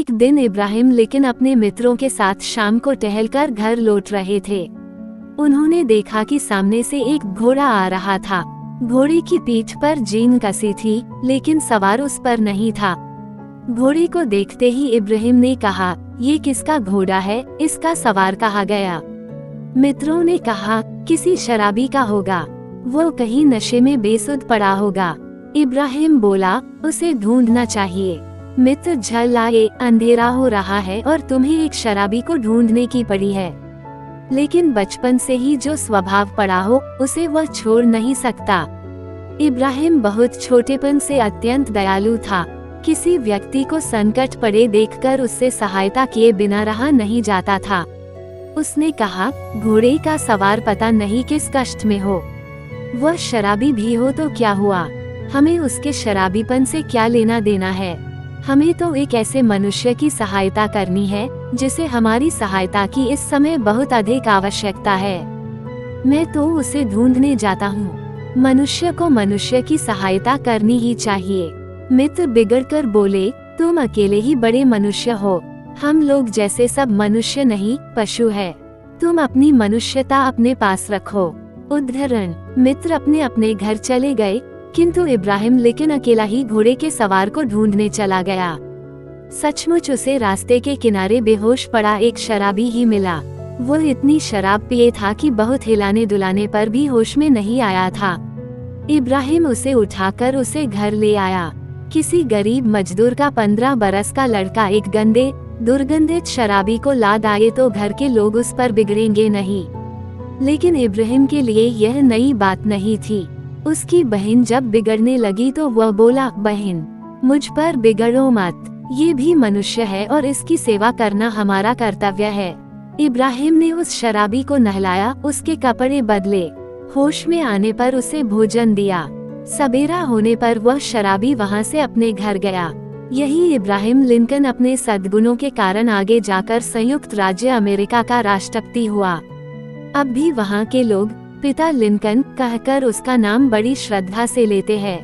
एक दिन इब्राहिम लिंकन अपने मित्रों के साथ शाम को टहलकर घर लौट रहे थे। उन्होंने देखा कि सामने से एक घोड़ा आ रहा था। घोड़े की पीठ पर जीन कसी थी, लेकिन सवार उस पर नहीं था। घोड़े को देखते ही इब्राहिम ने कहा, ये किसका घोड़ा है, इसका सवार कहाँ गया? मित्रों ने कहा, किसी शराबी का होगा, वो कहीं नशे में बेसुध पड़ा होगा। इब्राहिम बोला, उसे ढूंढना चाहिए। मित्र झल आए, अंधेरा हो रहा है और तुम्हें एक शराबी को ढूंढने की पड़ी है। लेकिन बचपन से ही जो स्वभाव पड़ा हो, उसे वह छोड़ नहीं सकता। इब्राहिम बहुत छोटेपन से अत्यंत दयालु था। किसी व्यक्ति को संकट पड़े देखकर उससे सहायता किए बिना रहा नहीं जाता था। उसने कहा, घोड़े का सवार पता नहीं किस कष्ट में हो, वह शराबी भी हो तो क्या हुआ, हमें उसके शराबीपन से क्या लेना देना है। हमें तो एक ऐसे मनुष्य की सहायता करनी है जिसे हमारी सहायता की इस समय बहुत अधिक आवश्यकता है। मैं तो उसे ढूंढने जाता हूँ। मनुष्य को मनुष्य की सहायता करनी ही चाहिए। मित्र बिगड़कर बोले, तुम अकेले ही बड़े मनुष्य हो, हम लोग जैसे सब मनुष्य नहीं, पशु है। तुम अपनी मनुष्यता अपने पास रखो। उदाहरण, मित्र अपने अपने घर चले गए, किंतु इब्राहिम लिंकन अकेला ही घोड़े के सवार को ढूंढने चला गया। सचमुच उसे रास्ते के किनारे बेहोश पड़ा एक शराबी ही मिला। वो इतनी शराब पिए था कि बहुत हिलाने दुलाने पर भी होश में नहीं आया था। इब्राहिम उसे उठाकर उसे घर ले आया। किसी गरीब मजदूर का 15 बरस का लड़का एक गंदे दुर्गंधित शराबी को लाद आए तो घर के लोग उस पर बिगड़ेंगे नहीं, लेकिन इब्राहिम के लिए यह नई बात नहीं थी। उसकी बहन जब बिगड़ने लगी तो वह बोला, बहन मुझ पर बिगड़ो मत, ये भी मनुष्य है और इसकी सेवा करना हमारा कर्तव्य है। इब्राहिम ने उस शराबी को नहलाया, उसके कपड़े बदले, होश में आने पर उसे भोजन दिया। सवेरा होने पर वह शराबी वहां से अपने घर गया। यही इब्राहिम लिंकन अपने सद्गुणों के कारण आगे जाकर संयुक्त राज्य अमेरिका का राष्ट्रपति हुआ। अब भी वहां के लोग पिता लिंकन कहकर उसका नाम बड़ी श्रद्धा से लेते हैं।